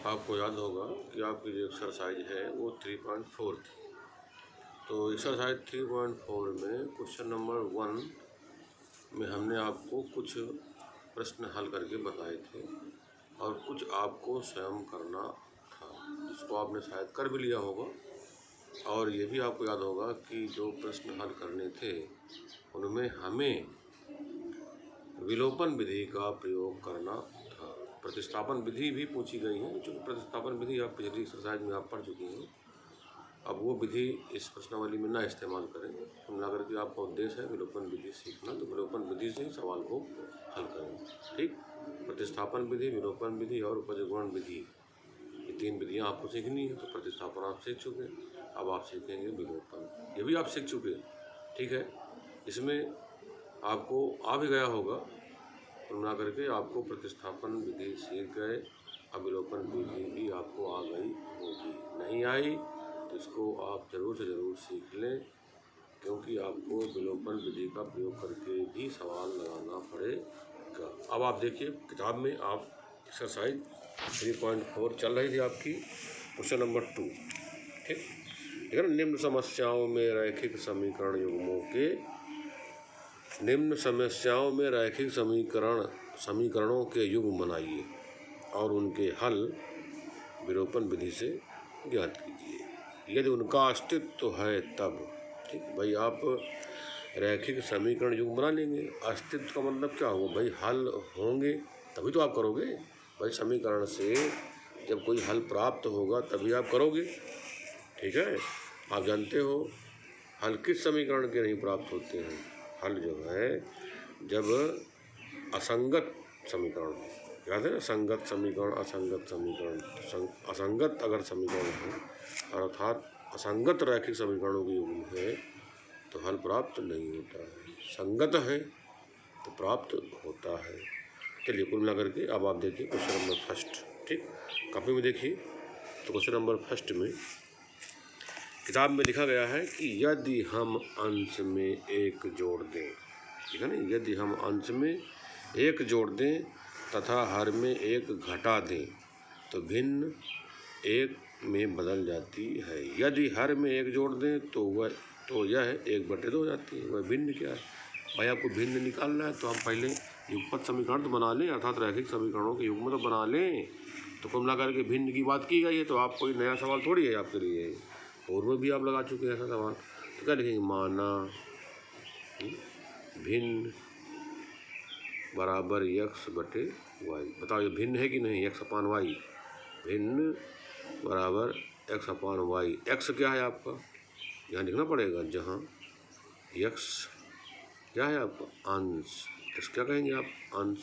आपको याद होगा कि आपकी जो एक्सरसाइज है वो 3.4 थी। तो एक्सरसाइज 3.4 में क्वेश्चन नंबर 1 में हमने आपको कुछ प्रश्न हल करके बताए थे और कुछ आपको स्वयं करना था, जिसको आपने शायद कर भी लिया होगा। और ये भी आपको याद होगा कि जो प्रश्न हल करने थे उनमें हमें विलोपन विधि का प्रयोग करना था। प्रतिस्थापन विधि भी पूछी गई है, जो प्रतिस्थापन विधि आप पिछली एक्सरसाइज में आप पढ़ चुकी हैं। अब वो विधि इस प्रश्नावली में ना इस्तेमाल करें। कुल मिलाकर के आपका उद्देश्य है विलोपन विधि सीखना, तो विलोपन विधि से ही सवाल को हल करें। ठीक, प्रतिस्थापन विधि, विलोपन विधि और उपजगुणन विधि, ये 3 विधियाँ आपको सीखनी है। तो प्रतिस्थापन आप सीख चुके, अब आप सीखेंगे विलोपन, ये भी आप सीख चुके। ठीक है, इसमें आपको आ भी गया होगा। कुल मिला करके आपको प्रतिस्थापन विधि सीख गए, अब विलोपन विधि भी आपको आ गई होगी। नहीं आई तो इसको आप ज़रूर से ज़रूर सीख लें, क्योंकि आपको विलोपन विधि का प्रयोग करके भी सवाल लगाना पड़ेगा। अब आप देखिए किताब में आप एक्सरसाइज 3.4 चल रही थी आपकी, क्वेश्चन नंबर 2। ठीक है, निम्न समस्याओं में रैखिक समीकरण युग्मों के रैखिक समीकरणों के युग्म बनाइए और उनके हल विलोपन विधि से ज्ञात कीजिए यदि उनका अस्तित्व है तब। ठीक भाई, आप रैखिक समीकरण युग्म बना लेंगे। अस्तित्व का मतलब क्या होगा भाई? हल होंगे तभी तो आप करोगे भाई। समीकरण से जब कोई हल प्राप्त होगा तभी आप करोगे। ठीक है, आप जानते हो हल किस समीकरण के नहीं प्राप्त होते हैं? हल जो है जब असंगत समीकरण, याद है ना, संगत समीकरण, असंगत समीकरण। असंगत अगर समीकरण है अर्थात असंगत रैखिक समीकरणों की युग्म है तो हल प्राप्त नहीं होता है। संगत है तो प्राप्त होता है। चलिए कुल मिलाकर के अब आप देखिए क्वेश्चन नंबर 1। ठीक, कॉपी में देखिए तो क्वेश्चन नंबर 1 में किताब में लिखा गया है कि यदि हम अंश में 1 जोड़ दें, ठीक है ना, यदि हम अंश में 1 जोड़ दें तथा हर में 1 घटा दें तो भिन्न 1 में बदल जाती है। यदि हर में 1 जोड़ दें तो यह 1/2 हो जाती है। वह भिन्न क्या है भाई? आपको भिन्न निकालना है तो हम पहले युगपत समीकरण तो बना लें, अर्थात रैखिक समीकरणों के युग्म तो बना लें। तो कुल मिलाकर के भिन्न की बात की गई है, तो आप कोई नया सवाल थोड़ी है आपके लिए, पूर्व में भी आप लगा चुके हैं ऐसा सवाल। तो क्या लिखेंगे? माना भिन्न बराबर x/y। बताओ ये भिन्न है कि नहीं? x/y, भिन्न बराबर x/y। x क्या है आपका? यहाँ लिखना पड़ेगा, जहाँ x क्या है आपका? अंश। x क्या कहेंगे आप? अंश।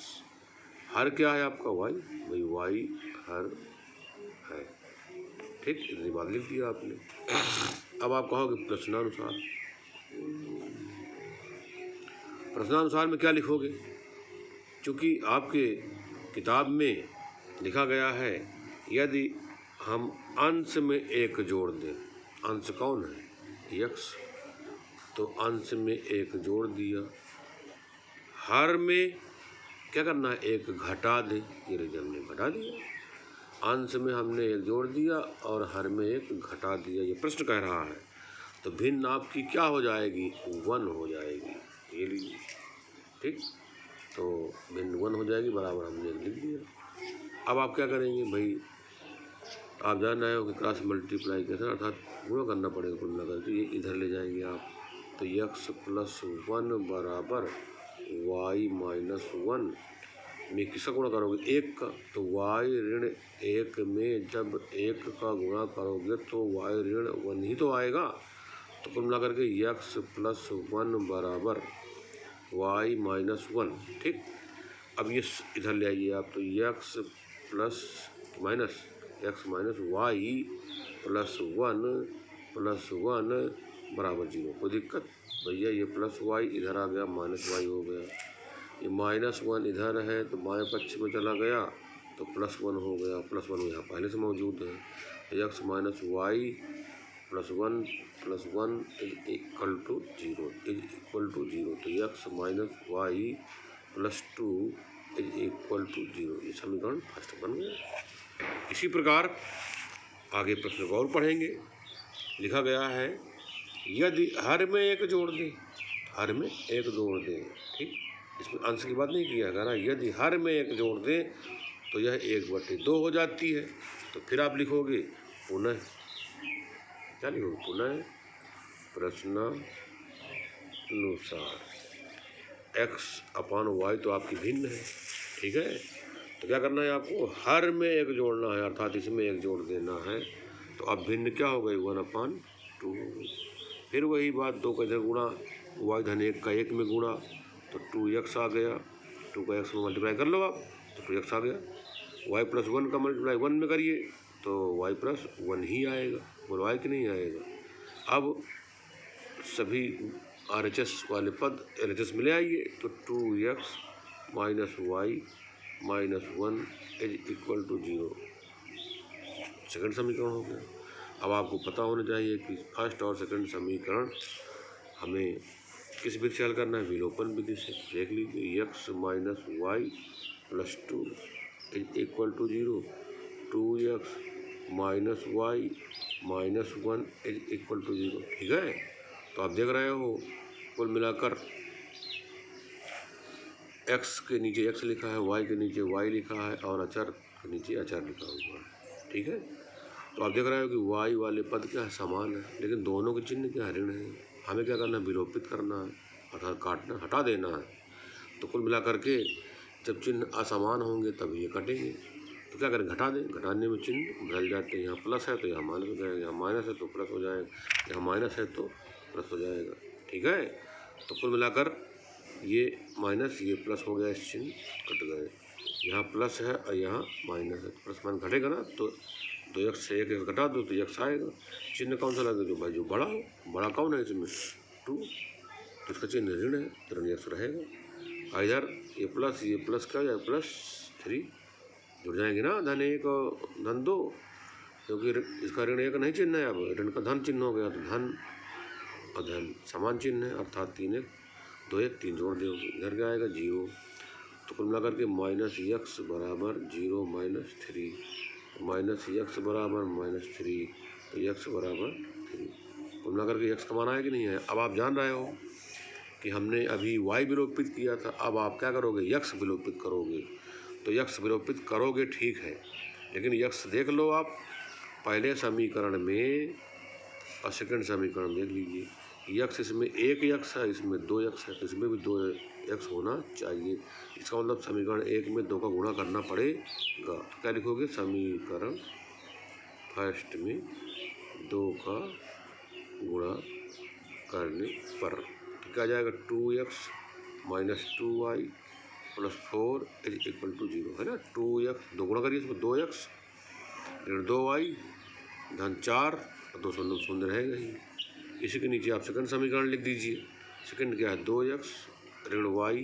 हर क्या है आपका? y, भाई y हर है। ठीक, इतनी बात लिख दिया आपने। अब आप कहोगे प्रश्नानुसार में क्या लिखोगे? क्योंकि आपके किताब में लिखा गया है यदि हम अंश में 1 जोड़ दें, अंश कौन है? x, तो अंश में 1 जोड़ दिया, हर में क्या करना है? 1 घटा दें। ये रीजन हमने घटा दिया, अंश में हमने 1 जोड़ दिया और हर में 1 घटा दिया। ये प्रश्न कह रहा है। तो भिन्न आपकी क्या हो जाएगी? 1 हो जाएगी। ये लीजिए, ठीक, तो भिन्न 1 हो जाएगी, बराबर हमने लिख दिया। अब आप क्या करेंगे भाई? आप जान रहे हो कि क्रॉस मल्टीप्लाई कैसे, अर्थात गुणा करना पड़ेगा कुल मिलाकर के। ये इधर ले जाएंगे आप, तो x+1 बराबर y-1 में किसका गुणा करोगे? 1 का। तो y-1 में जब 1 का गुणा करोगे तो y-1 ही तो आएगा। तो कुल मिलाकर के x+1 बराबर y-1। ठीक, अब ये इधर ले आइए आप, तो x y+1 बराबर 0। कोई दिक्कत भैया? ये +y इधर आ गया, -y हो गया। ये -1 इधर है तो बाएं पक्ष में चला गया तो +1 हो गया। +1 यहाँ पहले से मौजूद है। x - y +1 + 1 = 0 तो x - y + 2 = 0। ये समीकरण फर्स्ट बन गया। इसी प्रकार आगे प्रश्न को और पढ़ेंगे। लिखा गया है यदि हर में एक जोड़ दें, हर में एक जोड़ दें, ठीक, इसमें अंश की बात नहीं किया है ना। यदि हर में एक जोड़ दें तो यह 1/2 हो जाती है। तो फिर आप लिखोगे पुनः, क्या लिखोगे, पुनः प्रश्नानुसार x/y तो आपकी भिन्न है, ठीक है। तो क्या करना है आपको, हर में एक जोड़ना है, अर्थात इसमें एक जोड़ देना है। तो अब भिन्न क्या हो गई, 1/2। फिर वही बात, 2 का इधर गुणा, y धन 1 का 1 में गुणा, तो 2x आ गया। 2 का x में मल्टीप्लाई कर लो आप, तो 2x आ गया। y + 1 का मल्टीप्लाई 1 में करिए तो y + 1 ही आएगा, और y कि नहीं आएगा। अब सभी RHS वाले पद LHS में ले आइए, तो 2x - y - 1 = 0। सेकंड समीकरण हो गया। अब आपको पता होना चाहिए कि फर्स्ट और सेकंड समीकरण हमें किस विधि से हल करना है, विलोपन विधि से। देख लीजिए, x - y + 2 = 0, 2x - y - 1 = 0, ठीक है। तो आप देख रहे हो कुल मिलाकर x के नीचे x लिखा है, y के नीचे y लिखा है, और अचर के नीचे अचर लिखा हुआ है, ठीक है। तो आप देख रहे हो कि y वाले पद क्या है, समान है, लेकिन दोनों के चिन्ह क्या ऋण है। हमें क्या करना है, विलोपित करना है, अर्थात काटना, हटा देना है। तो कुल मिलाकर के जब चिन्ह असमान होंगे तब ये कटेंगे। तो क्या करें, घटा दें, घटाने में चिन्ह बदल जाते हैं। यहाँ प्लस है तो यहाँ माइनस हो जाएगा, यहाँ माइनस है तो प्लस हो जाएगा, यहाँ माइनस है तो प्लस हो जाएगा, ठीक है। तो कुल मिलाकर ये माइनस ये प्लस हो गया, इस चिन्ह कट गए। यहाँ प्लस है और यहाँ माइनस है, तो प्लस माइनस घटेगा ना, तो 2x से 1 घटा दो तो x आएगा। चिन्ह कौन सा लगेगा, जो भाई जो बड़ा हो। बड़ा कौन है इसमें, 2, तो इसका चिन्ह ऋण है, तो ऋण x रहेगा। इधर ये प्लस क्या हो जाएगा, +3 जुड़ जाएंगे ना, धन 1 और धन 2, क्योंकि इसका ऋण 1 नहीं चिन्ह है, अब ऋण का धन चिन्ह हो गया, तो धन और धन समान चिन्ह है, अर्थात 3 1 2 1 3 जोड़ दो, इधर क्या आएगा, 0। तो कुल मिलाकर के -x = 0 - 3, -x = -3, तो x = 3। कुल मिलाकर के x का मान आया कि नहीं है। अब आप जान रहे हो कि हमने अभी y विलोपित किया था, अब आप क्या करोगे, x विलोपित करोगे। तो x विलोपित करोगे, ठीक है, लेकिन x देख लो आप पहले समीकरण में और सेकंड समीकरण देख लीजिए। x इसमें 1 x है, इसमें 2 x है, इसमें भी 2 x होना चाहिए। इसका मतलब समीकरण 1 में 2 का गुणा करना पड़ेगा। तो क्या लिखोगे, समीकरण फर्स्ट में 2 का गुणा करने पर क्या जाएगा, 2x - 2y + 4 = 0, है ना। 2x 2 गुणा करिए, इसमें 2x ऋण 2y धन 4 और 2 शून्य रहेगा ही। इसी के नीचे आप सेकंड समीकरण लिख दीजिए। सेकंड क्या है, 2x ऋण y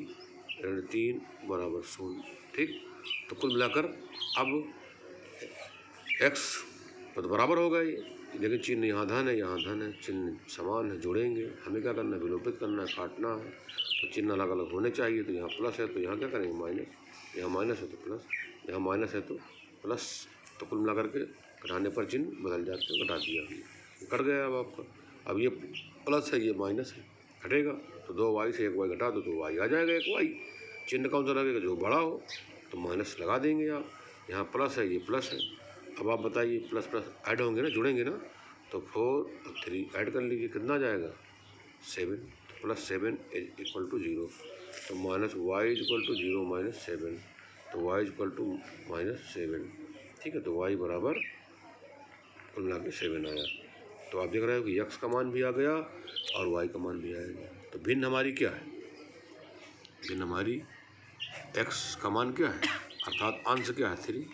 ऋण 3 = 0, ठीक। तो कुल मिलाकर अब x तो बराबर हो गए, लेकिन चिन्ह यहाँ धन है, यहाँ धन है, चिन्ह समान है, जुड़ेंगे। हमें क्या करना है, विलोपित करना है, काटना है। तो चिन्ह अलग अलग होने चाहिए। तो यहाँ प्लस है तो यहाँ क्या करेंगे, माइनस, यहाँ माइनस है तो प्लस, यहाँ माइनस है तो प्लस। तो कुल मिलाकर के घटाने पर चिन्ह बदल जाते हैं, घटा दिया हमने, कट गया अब आपका। अब ये प्लस है, ये माइनस है, घटेगा तो 2y से 1y घटा दो तो y आ जाएगा, 1y। चिन्ह कौन सा लगेगा, जो बड़ा हो, तो माइनस लगा देंगे आप। यहाँ प्लस है, ये प्लस है। अब आप बताइए, प्लस प्लस ऐड होंगे ना, जुड़ेंगे ना, तो 4 और 3 ऐड कर लीजिए, कितना आ जाएगा, 7। तो +7 = 0, तो -y = 0 - 7, तो y = -7, ठीक है। तो y बराबर कुल मिला के 7 आया। तो आप देख रहे हो कि x का मान भी आ गया और y का मान भी आएगा। तो भिन्न हमारी क्या है, भिन्न हमारी x का मान क्या है, अर्थात अंश क्या है, 3,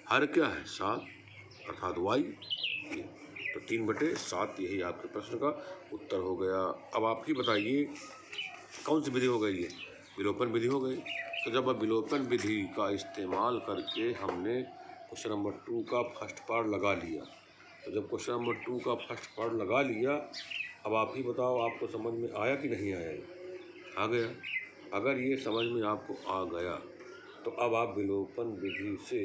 हर क्या है, 7, अर्थात y। तो 3/7 यही आपके प्रश्न का उत्तर हो गया। अब आप ही बताइए कौन सी विधि हो गई है, विलोपन विधि हो गई। तो जब अब विलोपन विधि का इस्तेमाल करके हमने क्वेश्चन नंबर 2 का फर्स्ट पार्ट लगा लिया, तो जब क्वेश्चन नंबर 2 का फर्स्ट पार्ट लगा लिया, अब आप ही बताओ आपको समझ में आया कि नहीं आया। आ गया। अगर ये समझ में आपको आ गया तो अब आप विलोपन विधि से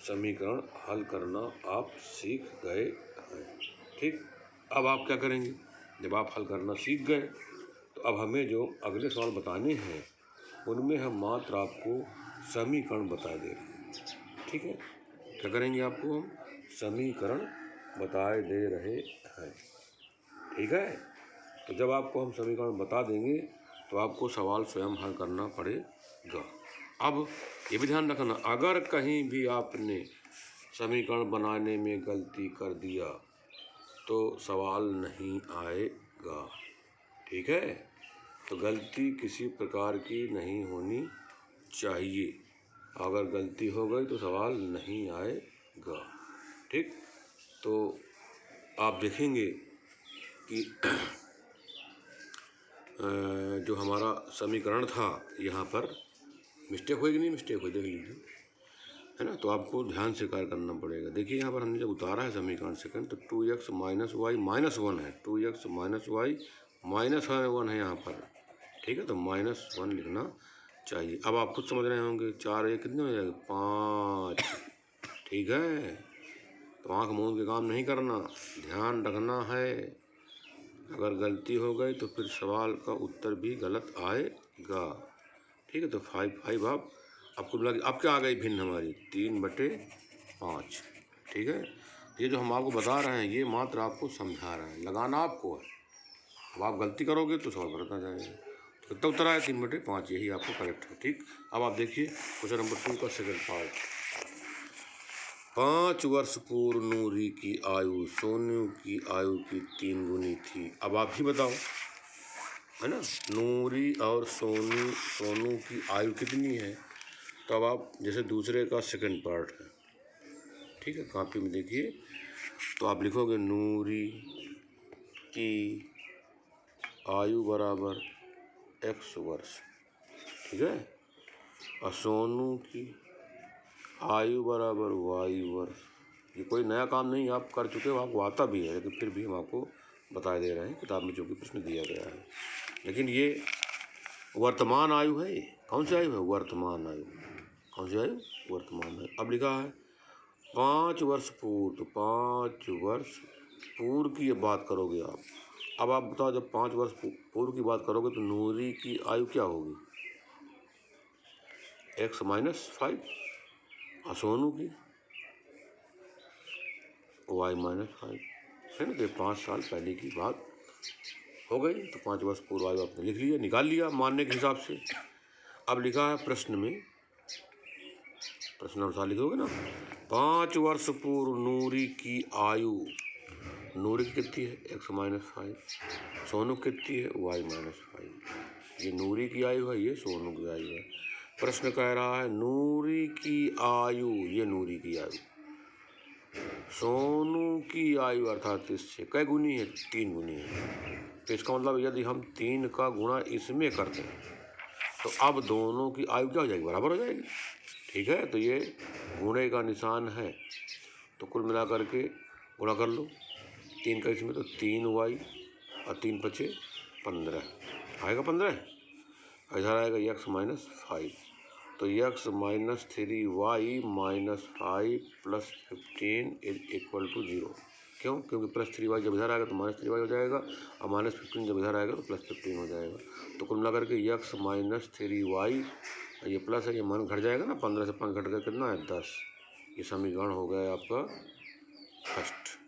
समीकरण हल करना आप सीख गए हैं। ठीक, अब आप क्या करेंगे, जब आप हल करना सीख गए तो अब हमें जो अगले सवाल बताने हैं उनमें हम मात्र आपको समीकरण बता दे रहे हैं। ठीक है, क्या करेंगे, आपको हम समीकरण बताए दे रहे हैं। ठीक है, तो जब आपको हम समीकरण बता देंगे तो आपको सवाल स्वयं हल करना पड़ेगा। अब ये भी ध्यान रखना, अगर कहीं भी आपने समीकरण बनाने में गलती कर दिया तो सवाल नहीं आएगा। ठीक है, तो गलती किसी प्रकार की नहीं होनी चाहिए। अगर गलती हो गई तो सवाल नहीं आएगा। ठीक, तो आप देखेंगे कि जो हमारा समीकरण था यहाँ पर मिस्टेक हुई कि नहीं मिस्टेक हुई, देख लीजिए, है ना। तो आपको ध्यान से कार्य करना पड़ेगा। देखिए यहाँ पर हमने जब उतारा है समीकरण सेकंड तो 2x माइनस वाई माइनस 1 है, 2x माइनस वाई माइनस 1 है यहाँ पर। ठीक है, तो -1 लिखना चाहिए। अब आप खुद समझ रहे होंगे 4 1 कितने हो जाएगा, 5। ठीक है, तो आँख मूंद के काम नहीं करना, ध्यान रखना है। अगर गलती हो गई तो फिर सवाल का उत्तर भी गलत आएगा। ठीक है, तो 5 आपको मिला, अब क्या आ गई भिन्न हमारी 3/5। ठीक है, ये जो हम आपको बता रहे हैं ये मात्र आपको समझा रहे हैं, लगाना आपको है। अब आप गलती करोगे तो सवाल गलत आ जाएगा। तो कितना उत्तर आया, 3/5, यही आपको करेक्ट है। ठीक, अब आप देखिए क्वेश्चन नंबर 2 का सेकंड पार्ट। 5 वर्ष पूर्व नूरी की आयु सोनू की आयु की 3 गुनी थी। अब आप ही बताओ, है ना, नूरी और सोनू की आयु कितनी है। तो अब आप जैसे दूसरे का सेकंड पार्ट है, ठीक है, कॉपी में देखिए, तो आप लिखोगे नूरी की आयु बराबर x वर्ष। ठीक है, और सोनू की आयु बराबर y वर्ष। ये कोई नया काम नहीं, आप कर चुके हो, आपको आता भी है, लेकिन फिर भी हम आपको बता दे रहे हैं किताब में जो भी प्रश्न दिया गया है। लेकिन ये वर्तमान आयु है, कौन सी आयु है, वर्तमान आयु। कौन सी आयु, वर्तमान आयु। अब लिखा है 5 वर्ष पूर्व, तो 5 वर्ष पूर्व की बात करोगे आप। अब आप बताओ, जब 5 वर्ष पूर्व की बात करोगे तो नूरी की आयु क्या होगी, x माइनस 5, और सोनू की y माइनस 5, है ना। तो 5 साल पहले की बात हो गई। तो 5 वर्ष पूर्व आयु आपने लिख लिया, निकाल लिया मानने के हिसाब से। अब लिखा है प्रश्न में, प्रश्न अनुसार लिखोगे ना, 5 वर्ष पूर्व नूरी की आयु, नूरी की कितनी है, x माइनस 5, सोनू कितनी है, y माइनस 5। ये नूरी की आयु है, ये सोनू की आयु है। प्रश्न कह रहा है नूरी की आयु, ये नूरी की आयु, सोनू की आयु अर्थात इससे कै गुनी है, 3 गुनी है। तो इसका मतलब यदि हम 3 का गुणा इसमें करते हैं तो अब दोनों की आयु क्या हो जाएगी, बराबर हो जाएगी। ठीक है, तो ये गुणे का निशान है, तो कुल मिला करके गुणा कर लो 3 का इसमें, तो 3y और 3 × 5 = 15 आएगा, 15 इधर आएगा x माइनस 5, तो x minus 3y minus 5 plus 15 = 0। क्यों, क्योंकि प्लस 3y जब इधर आएगा तो माइनस 3y हो जाएगा, और माइनस 15 जब इधर आएगा तो प्लस 15 हो जाएगा। तो कुल मिला करके x माइनस 3y, ये प्लस है, ये मान घट जाएगा ना, 15 से 5 घट कर कितना है, 10। ये समीकरण हो गया आपका फर्स्ट।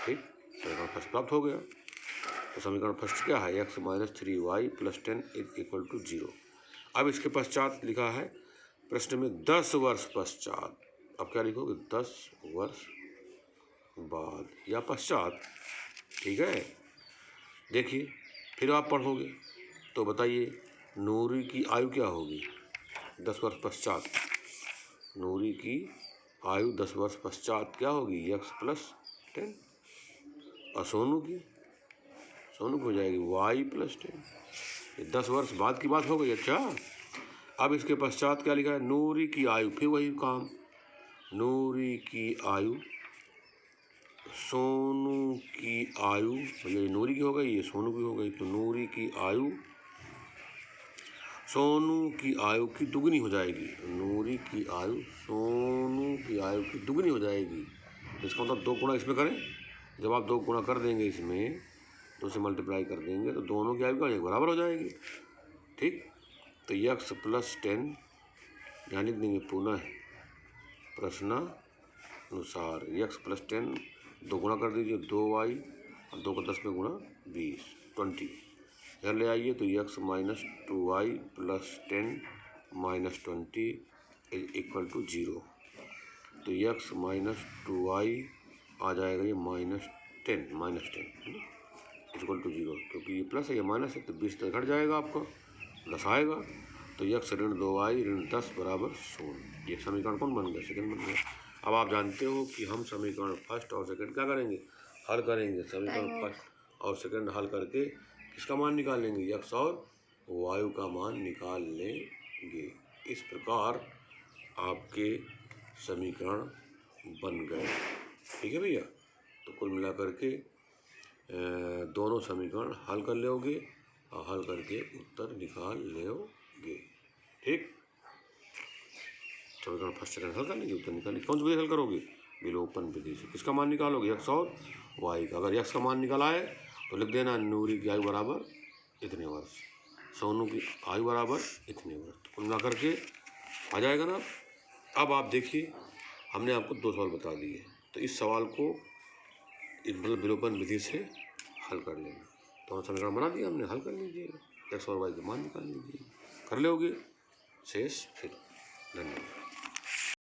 ठीक, समीकरण फर्स्ट प्राप्त हो गया। तो समीकरण फर्स्ट क्या है, x माइनस 3y प्लस 10 = 0। अब इसके पश्चात लिखा है प्रश्न में 10 वर्ष पश्चात। अब क्या लिखोगे, 10 वर्ष बाद या पश्चात। ठीक है, देखिए फिर आप पढ़ोगे तो बताइए नूरी की आयु क्या होगी 10 वर्ष पश्चात। नूरी की आयु 10 वर्ष पश्चात क्या होगी, x प्लस 10, और सोनू की हो जाएगी y प्लस 10। ये 10 वर्ष बाद की बात हो गई। अच्छा, अब इसके पश्चात क्या लिखा है, नूरी की आयु, फिर वही काम, नूरी की आयु सोनू की आयु, ये नूरी की हो गई, ये सोनू की हो गई, तो नूरी की आयु सोनू की आयु की दुगनी हो जाएगी। नूरी की आयु सोनू की आयु की दुगनी हो जाएगी। इसका मतलब 2 गुणा इसमें करें। जब आप 2 गुणा कर देंगे इसमें, 2 से मल्टीप्लाई कर देंगे तो दोनों की आयु का बराबर हो जाएगी। ठीक, तो x + 10 यहाँ लिख देंगे पुनः प्रश्नानुसार। x + 10 2 गुणा कर दीजिए 2y और 2 को 10 में गुणा 20 20 इधर ले आइए तो x - 2y + 10 - 20 = 0। तो x - 2y आ जाएगा ये -10 = 0, क्योंकि ये प्लस है ये माइनस है तो 20 तक घट जाएगा, आपका 10 आएगा। तो x - 2y - 10 = 0। ये समीकरण कौन बन गया? सेकंड बन गया। अब आप जानते हो कि हम समीकरण फर्स्ट और सेकंड क्या करेंगे? हल करेंगे। समीकरण फर्स्ट और सेकंड हल करके किसका मान निकालेंगे? x और y का मान निकाल लेंगे। इस प्रकार आपके समीकरण बन गए। ठीक है भैया, तो कुल मिलाकर के दोनों समीकरण हल कर लोगे और हल करके उत्तर निकाल लोगे। ठीक, समीकरण फर्स्ट सेकंड हल कर लीजिए, उत्तर निकालिए। कौन सी विधि हल करोगे? विलोपन विधि से। किसका मान निकालोगे? x और y का। अगर x का मान निकाला है तो लिख देना नूरी की आयु बराबर इतने वर्ष, सोनू की आयु बराबर इतने वर्ष। तो कुल मिलाकर के आ जाएगा ना। अब आप देखिए, हमने आपको 2 सवाल बता दिए, तो इस सवाल को मतलब विलोपन विधि से हल कर लेना। तो समीकरण बना दिया हमने, हल कर लीजिए, x और y के मान निकाल लीजिए, कर लोगे शेष फिर। धन्यवाद।